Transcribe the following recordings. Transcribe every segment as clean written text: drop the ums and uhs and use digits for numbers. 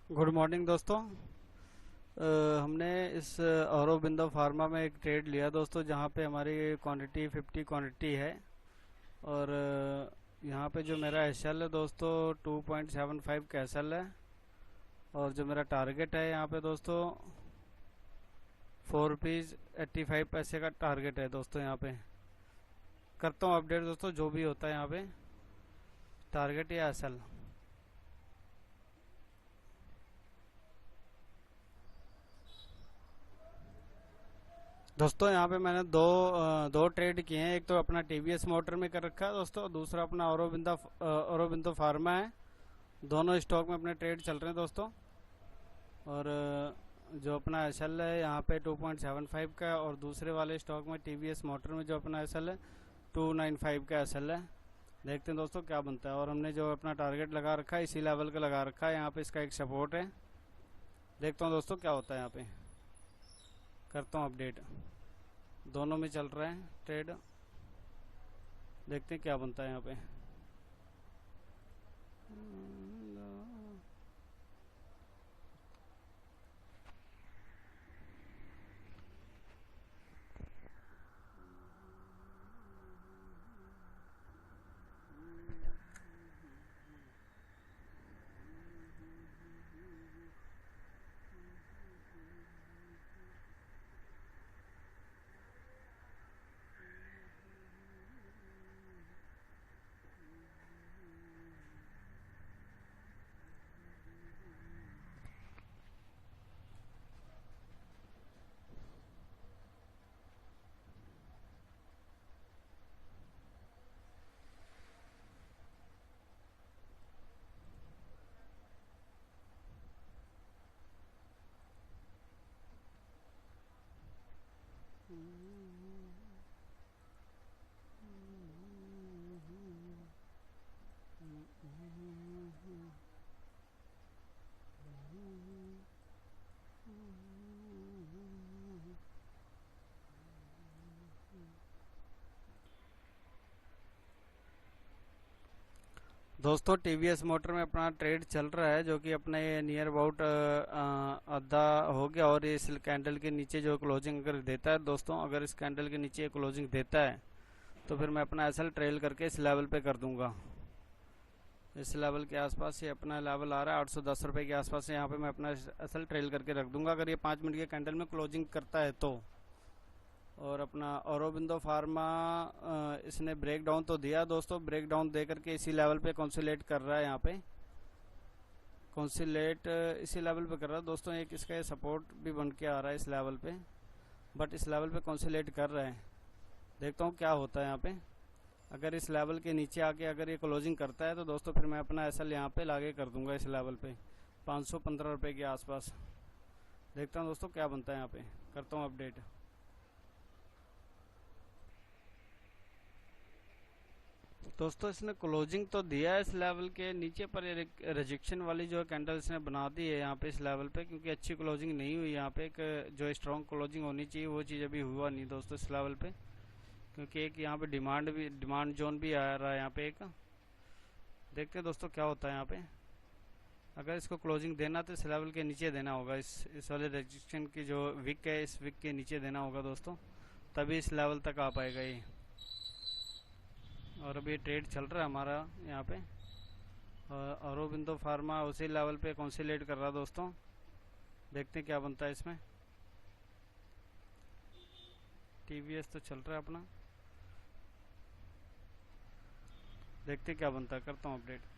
Good morning दोस्तों। हमने इस औरोबिंदो फार्मा में एक ट्रेड लिया दोस्तों, जहां पे हमारी क्वांटिटी 50 क्वांटिटी है। और यहाँ पे जो मेरा एसएल है दोस्तों 2.75 का एसएल है। और जो मेरा टारगेट है यहाँ पे दोस्तों 4 रुपीज़ 85 पैसे का टारगेट है दोस्तों। यहाँ पे करता हूँ अपडेट दोस्तों, जो भी होता है यहाँ पे टारगेट या एसएल। दोस्तों यहाँ पे मैंने दो ट्रेड किए हैं। एक तो अपना टीवीएस मोटर में कर रखा है दोस्तों, और दूसरा अपना औरोबिंदो फार्मा है। दोनों स्टॉक में अपने ट्रेड चल रहे हैं दोस्तों। और जो अपना एसएल है यहाँ पे 2.75 का, और दूसरे वाले स्टॉक में टीवीएस मोटर में जो अपना एसएल है 295 का एसएल है। देखते हैं दोस्तों क्या बनता है। और हमने जो अपना टारगेट लगा रखा है इसी लेवल का लगा रखा है। यहाँ पे इसका एक सपोर्ट है। देखता हूँ दोस्तों क्या होता है। यहाँ पे करता हूँ अपडेट। दोनों में चल रहा है ट्रेड। देखते हैं क्या बनता है यहाँ पे। दोस्तों टीवीएस मोटर में अपना ट्रेड चल रहा है, जो कि अपने नियर अबाउट आधा हो गया। और ये इस कैंडल के नीचे जो क्लोजिंग अगर देता है दोस्तों, अगर इस कैंडल के नीचे क्लोजिंग देता है तो फिर मैं अपना एसएल ट्रेल करके इस लेवल पे कर दूंगा। इस लेवल के आसपास ये अपना लेवल आ रहा है 810 रुपये के आसपास से। यहाँ पे मैं अपना एसएल ट्रेल करके रख दूंगा अगर ये 5 मिनट के कैंडल में क्लोजिंग करता है तो। और अपना औरोबिंदो फार्मा इसने ब्रेक डाउन तो दिया दोस्तों। ब्रेक डाउन दे करके इसी लेवल पे कंसोलिडेट कर रहा है। यहाँ पे कंसोलिडेट इसी लेवल पे कर रहा है दोस्तों। एक इसका ये सपोर्ट भी बन के आ रहा है इस लेवल पे, बट इस लेवल पे कंसोलिडेट कर रहा है। देखता हूँ क्या होता है यहाँ पे। अगर इस लेवल के नीचे आके अगर ये क्लोजिंग करता है तो दोस्तों फिर मैं अपना एसएल यहाँ पे लागे कर दूंगा इस लेवल पे 515 रुपये के आसपास। देखता हूँ दोस्तों क्या बनता है। यहाँ पे करता हूँ अपडेट। दोस्तों इसने क्लोजिंग तो दिया है इस लेवल के नीचे, पर रिजेक्शन वाली जो कैंडल इसने बना दी है यहाँ पे इस लेवल पे, क्योंकि अच्छी क्लोजिंग नहीं हुई यहाँ पे। एक जो स्ट्रॉन्ग क्लोजिंग होनी चाहिए वो चीज़ अभी हुआ नहीं दोस्तों इस लेवल पे। क्योंकि एक यहाँ पे डिमांड जोन भी आ रहा है यहाँ पे एक। देखते हैं दोस्तों क्या होता है यहाँ पे। अगर इसको क्लोजिंग देना तो इस लेवल के नीचे देना होगा। इस वाले रजिस्ट्रेशन की जो विक है इस विक के नीचे देना होगा दोस्तों, तभी इस लेवल तक आ पाएगा ये। और अभी ट्रेड चल रहा है हमारा यहाँ पे। औरोबिंदो फार्मा उसी लेवल पे कंसोलिडेट कर रहा है दोस्तों। देखते हैं क्या बनता है इसमें। टीवीएस तो चल रहा है अपना। देखते हैं क्या बनता है। करता हूँ अपडेट।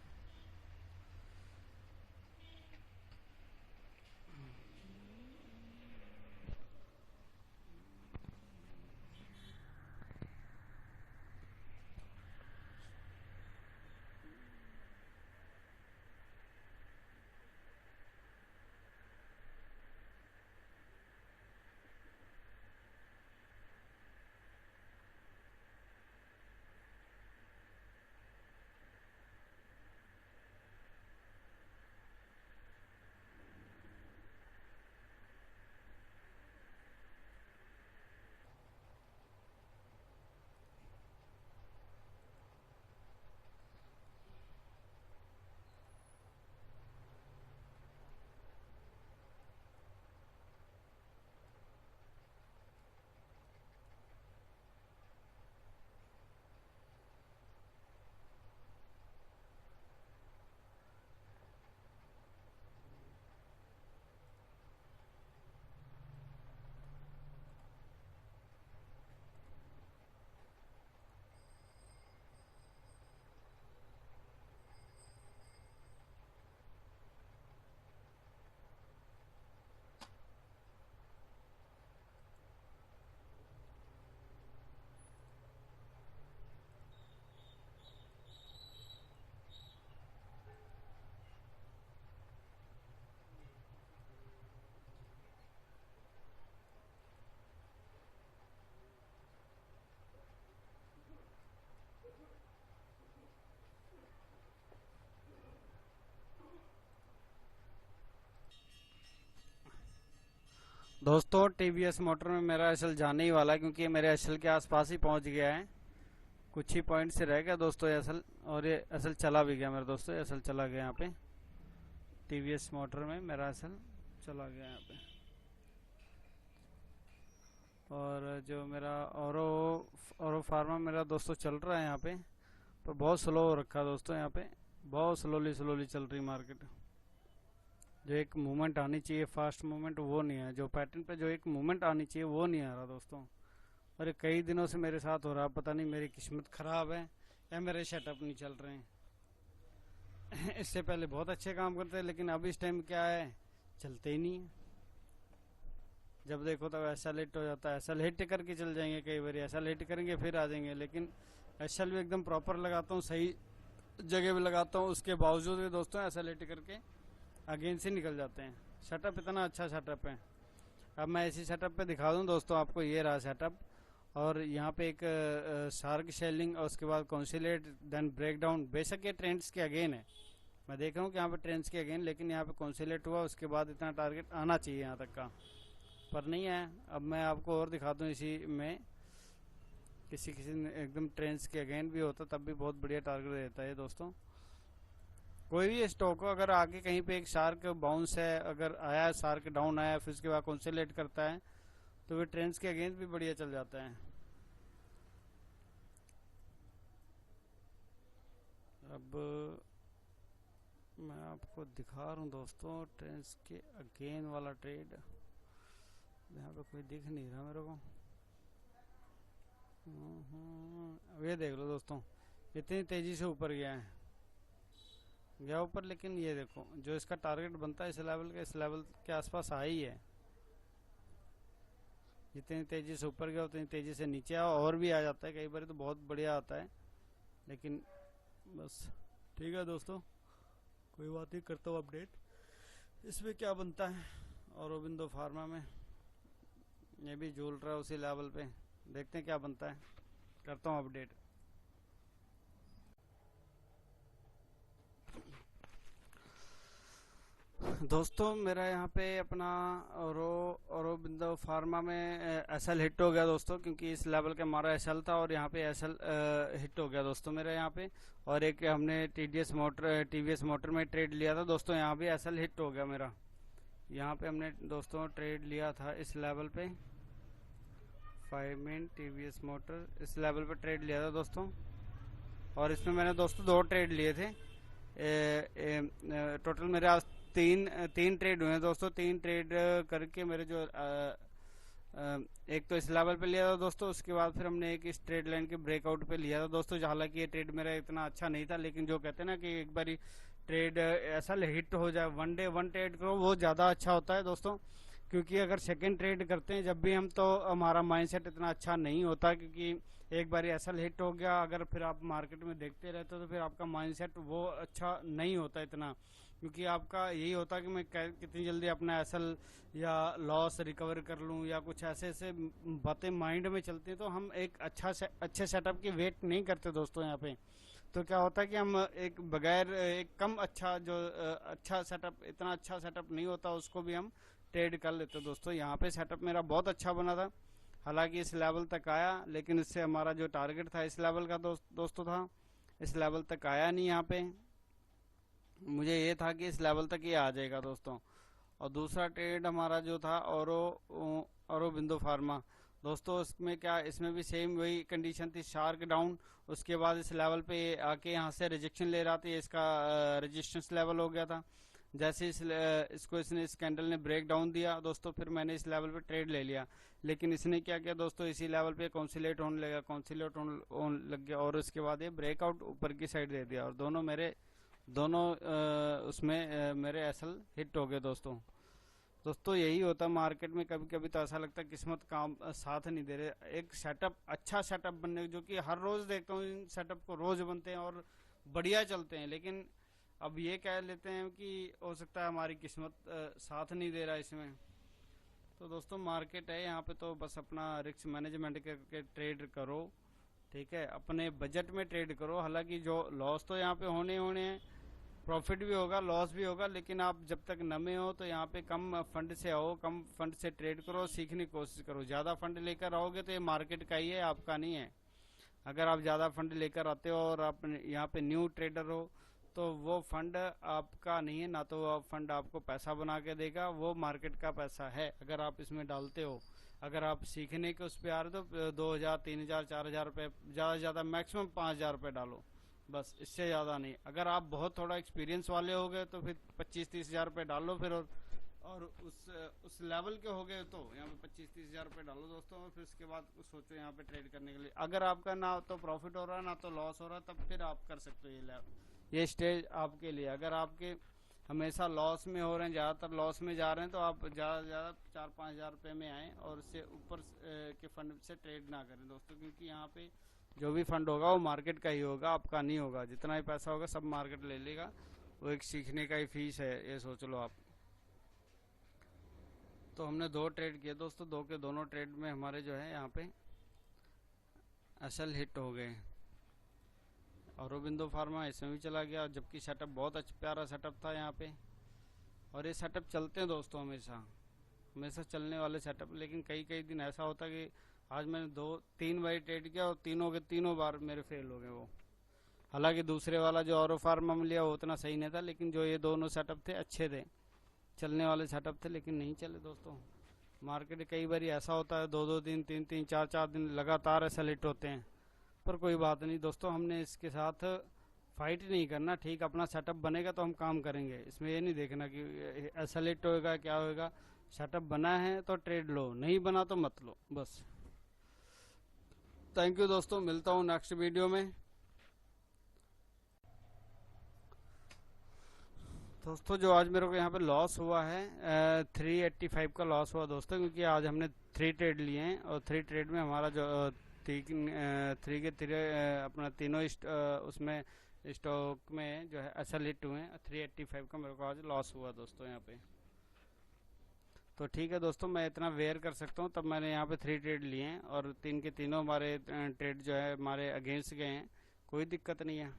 दोस्तों टीवीएस मोटर में मेरा एसएल जाने ही वाला है, क्योंकि ये मेरे एसएल के आसपास ही पहुंच गया है। कुछ ही पॉइंट से रह गया दोस्तों एसएल, और ये एसएल चला भी गया मेरा दोस्तों। एसएल चला गया यहाँ पे, टीवीएस मोटर में मेरा एसएल चला गया यहाँ पे। और जो मेरा औरो फार्मा मेरा दोस्तों चल रहा है यहाँ पे, पर बहुत स्लो हो रखा है दोस्तों। यहाँ पे बहुत स्लोली चल रही मार्केट। जो एक मूवमेंट आनी चाहिए, फास्ट मूवमेंट, वो नहीं है। जो पैटर्न पे जो एक मूवमेंट आनी चाहिए वो नहीं आ रहा दोस्तों। और ये कई दिनों से मेरे साथ हो रहा है, पता नहीं मेरी किस्मत खराब है या मेरे सेटअप नहीं चल रहे हैं। इससे पहले बहुत अच्छे काम करते हैं, लेकिन अब इस टाइम क्या है, चलते ही नहीं है। जब देखो तब ऐसा लेट हो जाता है। ऐसा लेट करके चल जाएंगे, कई बार ऐसा लेट करेंगे फिर आ जाएंगे, लेकिन ऐसा भी एकदम प्रॉपर लगाता हूँ, सही जगह भी लगाता हूँ, उसके बावजूद भी दोस्तों ऐसा लेट करके अगेन से निकल जाते हैं। सेटअप इतना अच्छा सेटअप है। अब मैं इसी सेटअप पे दिखा दूं दोस्तों आपको। ये रहा सेटअप, और यहाँ पे एक शार्क शेलिंग, और उसके बाद कॉन्सिलेट, देन ब्रेक डाउन। बेशक ये ट्रेंड्स के अगेन है, मैं देख रहा हूँ कि यहाँ पे ट्रेंड्स के अगेन, लेकिन यहाँ पे कॉन्सिलेट हुआ, उसके बाद इतना टारगेट आना चाहिए यहाँ तक का, पर नहीं है। अब मैं आपको और दिखा दूँ इसी में, किसी एकदम ट्रेंड्स के अगेन भी होता तब भी बहुत बढ़िया टारगेट देता है दोस्तों। कोई भी स्टॉक हो, अगर आगे कहीं पे एक शार्क बाउंस है, अगर आया शार्क डाउन आया, फिर उसके बाद कंसोलिडेट करता है, तो वे ट्रेंड्स के अगेंस्ट भी बढ़िया चल जाता है। अब मैं आपको दिखा रहा हूँ दोस्तों ट्रेंड्स के अगेन वाला ट्रेड। यहाँ पे कोई दिख नहीं रहा मेरे को। अब ये देख लो दोस्तों, इतनी तेजी से ऊपर गया ऊपर, लेकिन ये देखो जो इसका टारगेट बनता है इस लेवल के, इस लेवल के आसपास आ ही है। जितनी तेजी से ऊपर गया उतनी तेजी से नीचे आ, और भी आ जाता है कई बार, तो बहुत बढ़िया आता है। लेकिन बस ठीक है दोस्तों, कोई बात नहीं, करता हूँ अपडेट इसमें क्या बनता है। और औरोबिंदो फार्मा में ये भी झूल रहा है उसी लेवल पे, देखते हैं क्या बनता है, करता हूँ अपडेट। दोस्तों मेरा यहाँ पे अपना औरोबिंदो फार्मा में एसएल हिट हो गया दोस्तों, क्योंकि इस लेवल का हमारा एसएल था, और यहाँ पे एसएल हिट हो गया दोस्तों मेरा यहाँ पे। और एक हमने टीवीएस मोटर में ट्रेड लिया था दोस्तों, यहाँ भी एसएल हिट हो गया मेरा। यहाँ पे हमने दोस्तों ट्रेड लिया था इस लेवल पे, 5 मिनट टीवीएस मोटर, इस लेवल पे ट्रेड लिया था दोस्तों। और इसमें मैंने दोस्तों 2 ट्रेड लिए थे। टोटल मेरे आज तीन ट्रेड हुए हैं दोस्तों। 3 ट्रेड करके मेरे जो एक तो इस लेवल पे लिया था दोस्तों, उसके बाद फिर हमने एक इस ट्रेड लाइन के ब्रेकआउट पे लिया था दोस्तों। हालांकि ये ट्रेड मेरा इतना अच्छा नहीं था, लेकिन जो कहते हैं ना कि एक बारी ट्रेड ऐसा हिट हो जाए, वन डे वन ट्रेड करो, वो ज़्यादा अच्छा होता है दोस्तों। क्योंकि अगर सेकंड ट्रेड करते हैं जब भी हम, तो हमारा माइंडसेट इतना अच्छा नहीं होता, क्योंकि एक बार ऐसा हिट हो गया, अगर फिर आप मार्केट में देखते रहते हो तो फिर आपका माइंडसेट वो अच्छा नहीं होता इतना। क्योंकि आपका यही होता है कि मैं कितनी जल्दी अपना एसएल या लॉस रिकवर कर लूं, या कुछ ऐसे ऐसे बातें माइंड में चलती हैं, तो हम एक अच्छे सेटअप की वेट नहीं करते दोस्तों यहाँ पे। तो क्या होता है कि हम एक बगैर एक कम अच्छा जो अच्छा सेटअप, इतना अच्छा सेटअप नहीं होता, उसको भी हम ट्रेड कर लेते दोस्तों। यहाँ पे सेटअप मेरा बहुत अच्छा बना था, हालांकि इस लेवल तक आया, लेकिन इससे हमारा जो टारगेट था इस लेवल का दोस्तों था, इस लेवल तक आया नहीं। यहाँ पे मुझे ये था कि इस लेवल तक ये आ जाएगा दोस्तों। और दूसरा ट्रेड हमारा जो था औरोबिंदो फार्मा दोस्तों, इसमें क्या, इसमें भी सेम वही कंडीशन थी, शार्क डाउन, उसके बाद इस लेवल पे आके यहाँ से रिजेक्शन ले रहा था, इसका रेजिस्टेंस लेवल हो गया था। जैसे इसको इसने इस कैंडल ने ब्रेक डाउन दिया दोस्तों, फिर मैंने इस लेवल पे ट्रेड ले लिया। लेकिन इसने क्या किया दोस्तों, इसी लेवल पे कॉन्सिलेट होने लगा, कॉन्सिलेट होने लग गया, और उसके बाद ये ब्रेकआउट ऊपर की साइड दे दिया, और दोनों उसमें मेरे एसएल हिट हो गए दोस्तों। यही होता है मार्केट में, कभी कभी तो ऐसा लगता है किस्मत काम साथ नहीं दे रहे। एक सेटअप, अच्छा सेटअप बनने, जो कि हर रोज देखता हूँ इन सेटअप को, रोज बनते हैं और बढ़िया चलते हैं, लेकिन अब ये कह लेते हैं कि हो सकता है हमारी किस्मत साथ नहीं दे रहा इसमें। तो दोस्तों मार्केट है यहाँ पे, तो बस अपना रिस्क मैनेजमेंट करके ट्रेड करो, ठीक है, अपने बजट में ट्रेड करो। हालांकि जो लॉस तो यहाँ पे होने हैं, प्रॉफिट भी होगा, लॉस भी होगा, लेकिन आप जब तक नए हो तो यहाँ पे कम फंड से आओ, कम फंड से ट्रेड करो, सीखने की कोशिश करो। ज़्यादा फंड लेकर आओगे तो ये मार्केट का ही है, आपका नहीं है। अगर आप ज़्यादा फंड लेकर आते हो और आप यहाँ पे न्यू ट्रेडर हो तो वो फंड आपका नहीं है, ना तो वो फंड आपको पैसा बना के देगा, वो मार्केट का पैसा है। अगर आप इसमें डालते हो, अगर आप सीखने के उस पर आ रहे हो तो 2,000 3,000 4,000 रुपये, ज़्यादा से ज़्यादा मैक्सिमम 5,000 रुपये डालो, बस, इससे ज़्यादा नहीं। अगर आप बहुत थोड़ा एक्सपीरियंस वाले हो गए तो फिर 25-30 हज़ार रुपये डालो फिर, और उस लेवल के हो गए तो यहाँ पे 25-30 हज़ार रुपये डालो दोस्तों, और फिर उसके बाद सोचो यहाँ पे ट्रेड करने के लिए। अगर आपका ना तो प्रॉफिट हो रहा है ना तो लॉस हो रहा है, तब फिर आप कर सकते हो ये स्टेज आपके लिए। अगर आपके हमेशा लॉस में हो रहे हैं, ज़्यादातर लॉस में जा रहे हैं, तो आप ज़्यादा से ज़्यादा 4-5 हज़ार रुपये में आएँ और उससे ऊपर के फंड से ट्रेड ना करें दोस्तों, क्योंकि यहाँ पे जो भी फंड होगा वो मार्केट का ही होगा, आपका नहीं होगा। जितना ही पैसा होगा सब मार्केट ले लेगा, वो एक सीखने का ही फीस है, ये सोच लो आप। तो हमने 2 ट्रेड किए दोस्तों, 2 के दोनों ट्रेड में हमारे जो है यहाँ पे असल हिट हो गए। औरोबिंदो फार्मा इसमें भी चला गया, जबकि सेटअप बहुत अच्छा प्यारा सेटअप था यहाँ पे। और ये सेटअप चलते हैं दोस्तों, हमेशा हमेशा चलने वाले सेटअप। लेकिन कई कई दिन ऐसा होता है कि आज मैंने 2-3 बार ट्रेड किया और तीनों के तीनों बार मेरे फेल हो गए वो। हालांकि दूसरे वाला जो औरो फार्मा में लिया वो उतना सही नहीं था, लेकिन जो ये दोनों सेटअप थे अच्छे थे, चलने वाले सेटअप थे, लेकिन नहीं चले दोस्तों। मार्केट कई बार ऐसा होता है 2-2 दिन 3-3 4-4 दिन लगातार ऐसा लेट होते हैं, पर कोई बात नहीं दोस्तों, हमने इसके साथ फाइट नहीं करना। ठीक, अपना सेटअप बनेगा तो हम काम करेंगे, इसमें ये नहीं देखना कि ऐसा लेट होएगा क्या होएगा। सेटअप बना है तो ट्रेड लो, नहीं बना तो मत लो, बस। थैंक यू दोस्तों, मिलता हूँ नेक्स्ट वीडियो में। दोस्तों जो आज मेरे को यहाँ पे लॉस हुआ है 385 का लॉस हुआ दोस्तों, क्योंकि आज हमने 3 ट्रेड लिए हैं और 3 ट्रेड में हमारा जो 3 के 3 अपना तीनों उसमें स्टॉक में जो है असल हिट हुए हैं। 385 का मेरे को आज लॉस हुआ दोस्तों यहाँ पे। तो ठीक है दोस्तों, मैं इतना वेयर कर सकता हूँ, तब मैंने यहाँ पे 3 ट्रेड लिए हैं और 3 के तीनों हमारे ट्रेड जो है हमारे अगेंस्ट गए हैं, कोई दिक्कत नहीं है।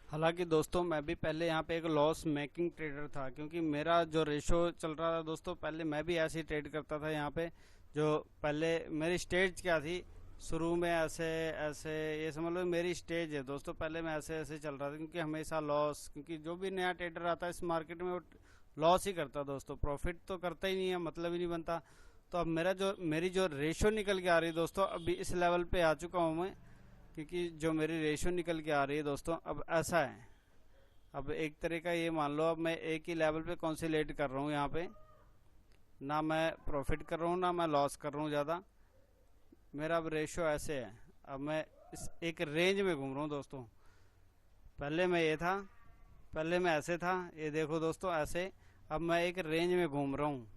हालांकि दोस्तों मैं भी पहले यहाँ पे एक लॉस मेकिंग ट्रेडर था, क्योंकि मेरा जो रेशो चल रहा था दोस्तों, पहले मैं भी ऐसे ही ट्रेड करता था यहाँ पे। जो पहले मेरी स्टेज क्या थी शुरू में, ऐसे ऐसे, ये समझ लो मेरी स्टेज है दोस्तों। पहले मैं ऐसे ऐसे चल रहा था, क्योंकि हमेशा लॉस, क्योंकि जो भी नया ट्रेडर आता है इस मार्केट में वो लॉस ही करता दोस्तों, प्रॉफिट तो करता ही नहीं है, मतलब ही नहीं बनता। तो अब मेरी जो रेशो निकल के आ रही है दोस्तों, अभी इस लेवल पे आ चुका हूँ मैं, क्योंकि जो मेरी रेशो निकल के आ रही है दोस्तों अब ऐसा है। अब एक तरह का ये मान लो, अब मैं एक ही लेवल पे कॉन्सिलेट कर रहा हूँ यहाँ पे, ना मैं प्रॉफिट कर रहा हूँ ना मैं लॉस कर रहा हूँ ज़्यादा। मेरा अब रेशो ऐसे है, अब मैं इस एक रेंज में घूम रहा हूँ दोस्तों। पहले मैं ये था, पहले मैं ऐसे था, ये देखो दोस्तों ऐसे। अब मैं एक रेंज में घूम रहा हूँ,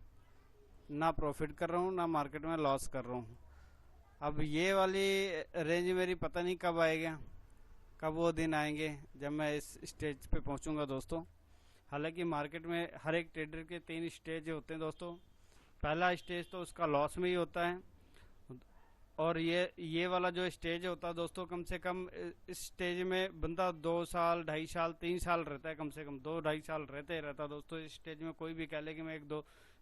ना प्रॉफिट कर रहा हूँ ना मार्केट में लॉस कर रहा हूँ। अब ये वाली रेंज मेरी पता नहीं कब आएगा, कब वो दिन आएंगे जब मैं इस स्टेज पे पहुंचूंगा दोस्तों। हालांकि मार्केट में हर एक ट्रेडर के 3 स्टेज होते हैं दोस्तों। पहला स्टेज तो उसका लॉस में ही होता है, और ये वाला जो स्टेज होता है दोस्तों, कम से कम इस स्टेज में बंदा 2 साल 2.5 साल 3 साल रहता है, कम से कम 2-2.5 साल रहते ही रहता दोस्तों इस स्टेज में। कोई भी कह ले कि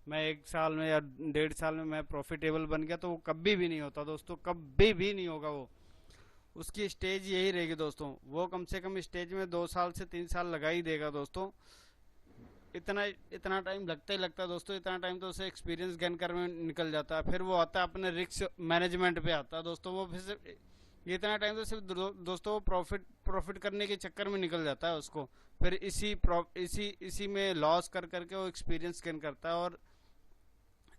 मैं 1 साल में या 1.5 साल में मैं प्रॉफिटेबल बन गया, तो वो कभी भी नहीं होता दोस्तों, कभी भी नहीं होगा वो। उसकी स्टेज यही रहेगी दोस्तों, वो कम से कम स्टेज में 2 साल से 3 साल लगा ही देगा दोस्तों। इतना टाइम लगता ही लगता है दोस्तों, इतना टाइम तो उसे एक्सपीरियंस गेन करने में निकल जाता है। फिर वो आता है अपने रिस्क मैनेजमेंट पे आता है दोस्तों। वो फिर सिर्फ इतना टाइम तो सिर्फ दोस्तों वो प्रॉफिट करने के चक्कर में निकल जाता है उसको। फिर इसी में लॉस कर करके वो एक्सपीरियंस गेन करता है और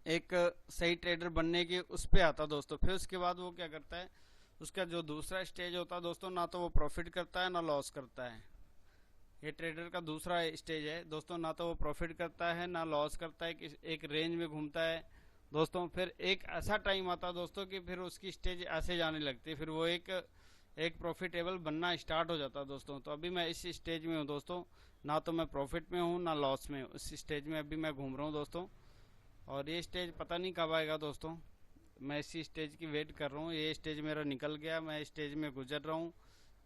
एक सही ट्रेडर बनने के उस पे आता है दोस्तों। फिर उसके बाद वो क्या करता है, उसका जो दूसरा स्टेज होता है दोस्तों, ना तो वो प्रॉफिट करता है ना लॉस करता है। ये ट्रेडर का दूसरा स्टेज है दोस्तों, ना तो वो प्रॉफिट करता है ना लॉस करता है, एक रेंज में घूमता है दोस्तों। फिर एक ऐसा टाइम आता है दोस्तों कि फिर उसकी स्टेज ऐसे जाने लगती है, फिर वो एक प्रॉफिटेबल बनना स्टार्ट हो जाता है दोस्तों। तो अभी मैं इस स्टेज में हूँ दोस्तों, ना तो मैं प्रॉफिट में हूँ ना लॉस में, उस स्टेज में अभी मैं घूम रहा हूँ दोस्तों। और ये स्टेज पता नहीं कब आएगा दोस्तों, मैं इसी स्टेज की वेट कर रहा हूँ। ये स्टेज मेरा निकल गया, मैं इस स्टेज में गुजर रहा हूँ।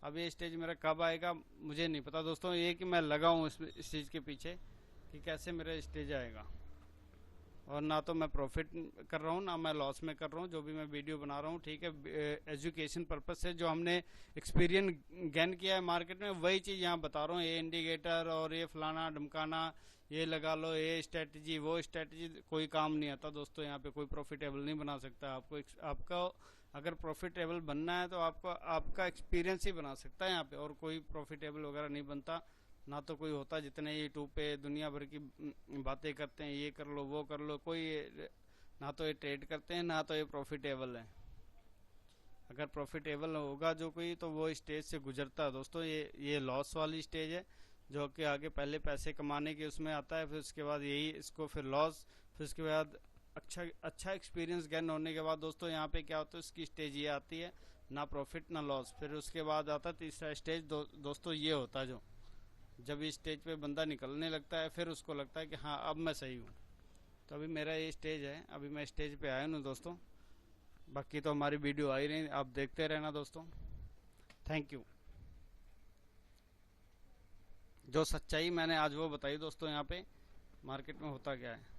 अब ये स्टेज मेरा कब आएगा मुझे नहीं पता दोस्तों। ये कि मैं लगा हूँ इस चीज़ के पीछे कि कैसे मेरा स्टेज आएगा। और ना तो मैं प्रॉफिट कर रहा हूँ ना मैं लॉस में कर रहा हूँ। जो भी मैं वीडियो बना रहा हूँ, ठीक है, एजुकेशन पर्पज से जो हमने एक्सपीरियंस गेन किया है मार्केट में, वही चीज़ यहाँ बता रहा हूँ। ये इंडिकेटर और ये फलाना ढमकाना, ये लगा लो, ये स्ट्रेटजी वो स्ट्रेटजी, कोई काम नहीं आता दोस्तों। यहाँ पे कोई प्रॉफिटेबल नहीं बना सकता आपको। आपका अगर प्रॉफिटेबल बनना है तो आपको आपका एक्सपीरियंस ही बना सकता है यहाँ पे, और कोई प्रॉफिटेबल वगैरह नहीं बनता। ना तो कोई होता, जितने यूट्यूब पे दुनिया भर की बातें करते हैं, ये कर लो वो कर लो, कोई ना तो ये ट्रेड करते हैं ना तो ये प्रॉफिटेबल है। अगर प्रॉफिटेबल होगा जो कोई तो वो स्टेज से गुजरता है दोस्तों। ये लॉस वाली स्टेज है, जो कि आगे पहले पैसे कमाने के उसमें आता है, फिर उसके बाद यही इसको फिर लॉस, फिर उसके बाद अच्छा एक्सपीरियंस गेन होने के बाद दोस्तों यहाँ पे क्या होता है, उसकी स्टेज ये आती है, ना प्रॉफिट ना लॉस। फिर उसके बाद आता है तीसरा स्टेज दोस्तों, ये होता है जो जब इस स्टेज पे बंदा निकलने लगता है, फिर उसको लगता है कि हाँ अब मैं सही हूँ। तो अभी मेरा ये स्टेज है, अभी मैं स्टेज पे आया हूँ दोस्तों। बाकी तो हमारी वीडियो आ ही रही, आप देखते रहना दोस्तों। Thank you. जो सच्चाई मैंने आज वो बताई दोस्तों, यहाँ पे मार्केट में होता क्या है।